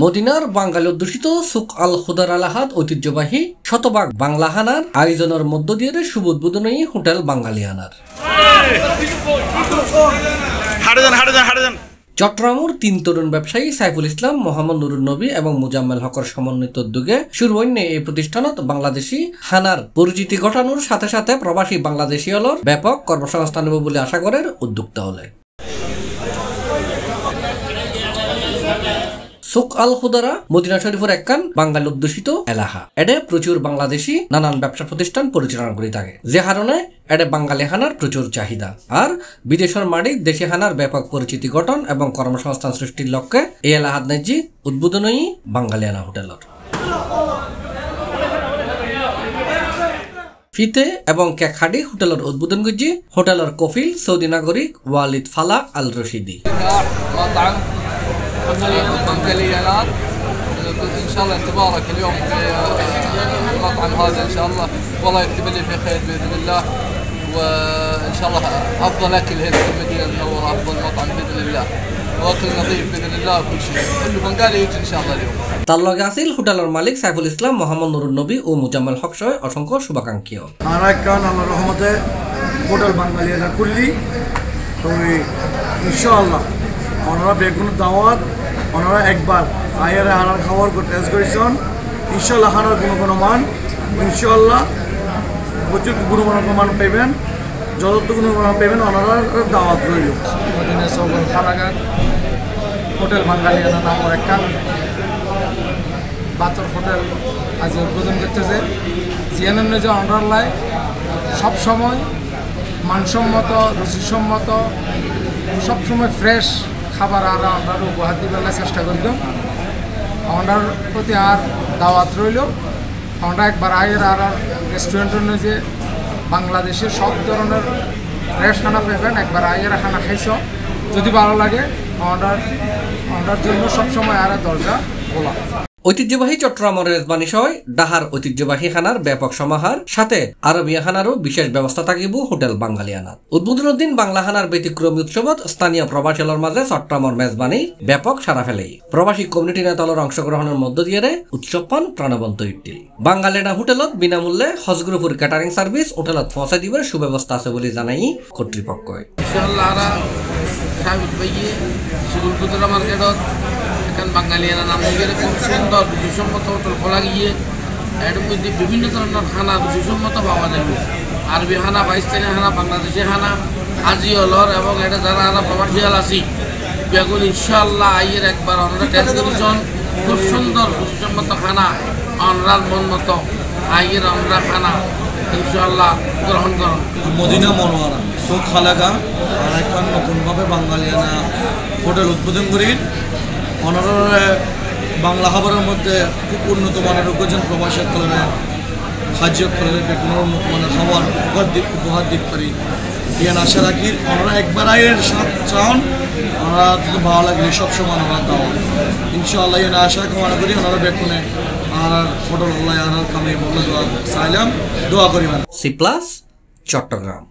মদিনার বাঙালি অধ্যুষিত সুক আল খুদার আলাহাদ ঐতিহ্যবাহী শতভাগ বাংলাহানার আয়োজনের মধ্য দিয়ে শুভ উদ্বোধনী হোটেল বাঙালিয়ানার চট্টগ্রামের 3 তরুণ ব্যবসায়ী সাইফুল ইসলাম, মোহাম্মদ নুরুন নবী এবং মুজাম্মেল হকর সমন্বিত উদ্যোগে শুরু হইনে এই প্রতিষ্ঠানত বাংলাদেশি হানার পরিচিতি ঘটানোর সাথে সাথে প্রবাসী বাংলাদেশী হলর ব্যাপক কর্মসংস্থান হবে বলে আশা করেন উদ্যোক্তা হলে। সুক আল খুদারা মদিনা শরীফের একখান বাঙালি অধ্যুষিত এলাকা। এডে প্রচুর বাংলাদেশি নানান ব্যবসা প্রতিষ্ঠান পরিচালনা করে থাকে, যে কারণে এডে বাঙালি হানার প্রচুর চাহিদা। আর বিদেশের মাটি দেশি হানার ব্যাপক পরিচিতি গঠন এবং কর্মসংস্থান সৃষ্টির লক্ষ্যে এই এলাহাত নাইজি উদ্বোধনী বাঙালিয়ানা হোটেলের ফিতে এবং কেক হাডি হোটেলের উদ্বোধন করছি হোটেলের কফিল সৌদি নাগরিক ওয়ালিদ ফালাক আল রশিদি। بنغاليانات ان شاء الله تبارك اليوم في المطعم هذا ان شاء الله والله يكتب لي في خير باذن الله، وان شاء الله افضل اكل هنا في المدينه المنوره، افضل مطعم باذن الله، واكل نظيف باذن الله وكل شيء كله بنغالي يجي ان شاء الله اليوم। তার লগে আছিল হোটেলের মালিক সাইফুল ইসলাম, মোহাম্মদ নুরুন নবী ও মুজাম্মেল হক সহ অসংখ্য শুভাকাঙ্ক্ষী। আরাকান আল্লাহর রহমতে হোটেল বাঙালিয়ানা করলি তো ইনশাআল্লাহ ওনারা বেগুন দাওয়াত ওনারা একবার আয়ারে হানার খাবার টেস্ট করেছেন। ইনশাল্লাহ হানার গুণমান ইনশাল্লাহ প্রচুর গুণমান পাইবেন, যত গুণমান পাইবেন ওনারা দাওয়াত রইল। মদিনা সৌগল খানাগার হোটেল বাঙালিয়ানা নামের একটা বাতর হোটেল আজ উদ্বোধন করতেছে, জিয়ানন্য যে অনারলায় সবসময় মানসম্মত রুচিসম্মত সবসময় ফ্রেশ খাবার আর আমরা উপহার দিবার চেষ্টা করব। আমাদের প্রতি আর দাওয়াত রইল, আমরা একবার আয়ের আর রেস্টুরেন্টের যে বাংলাদেশের সব ধরনের ফ্রেশ খানা পাবেন, একবার আয়ের খানা খাইছ যদি ভালো লাগে আমাদের জন্য সবসময় আর দরজা খোলা। ঐতিহ্যবাহী চট্টগ্রামের রেজবানি সহ ডাহার ঐতিহ্যবাহী খানার ব্যাপক সমাহার সাথে আরবিয়া খানারও বিশেষ ব্যবস্থা থাকিব হোটেল বাঙালিয়ানাত। উদ্বোধনের দিন বাংলা খানার ব্যতিক্রমী উৎসবত স্থানীয় প্রবাসীর মাঝে চট্টগ্রামের মেজবানি ব্যাপক সারা ফেলেই প্রবাসী কমিউনিটি নেতালর অংশগ্রহণের মধ্য দিয়ে উৎসব পান প্রাণবন্ত ইটিল। বাঙালিয়ানা হোটেলত বিনামূল্যে হজগ্রুপুর ক্যাটারিং সার্ভিস হোটেলত পৌঁছে দিবার সুব্যবস্থা আছে বলে জানাই কর্তৃপক্ষ। বাঙালিয়ানা নাম দিয়ে খুব সুন্দর রুচিসম্মত হোটেল খোলা গিয়ে এর মধ্যে বিভিন্ন ধরনের খানা রুচিসম্মত পাওয়া যাবে। আরবি খানা, পাকিস্তানি খানা, বাংলাদেশি খানা, আজি হলর এবং এটা যারা আমরা প্রবাসী হল আছি বেগুন ইনশাল্লাহ আইয়ের একবার আমরা টেস্ট করেছেন। খুব সুন্দর রুচিসম্মত খানা অনরার মন মতো আইয়ের আমরা খানা ইনশাল্লাহ গ্রহণ করুন। মদিনা মনোয়ারা সুক খালাগা আর এখন নতুনভাবে বাঙালিয়ানা হোটেল উদ্বোধন করি ওনারা বাংলা খাবারের মধ্যে খুব উন্নত মানের উপজন প্রবাসী কলমে খাদ্য কলমে বেগুন উন্নত মানের খাবার উপহার দিতে পারি ইয়ান আশা রাখি। ওনারা একবার আয়ের সাথ চান, ওনারা যদি ভালো লাগলে সবসময় ওনারা দেওয়া ইনশাআল্লাহ ইয়ান আশা কামনা করি। ওনারা বেগুনে আর হোটেল আর কামে বলে চাইলাম দোয়া করিবেন। সি+, চট্টগ্রাম।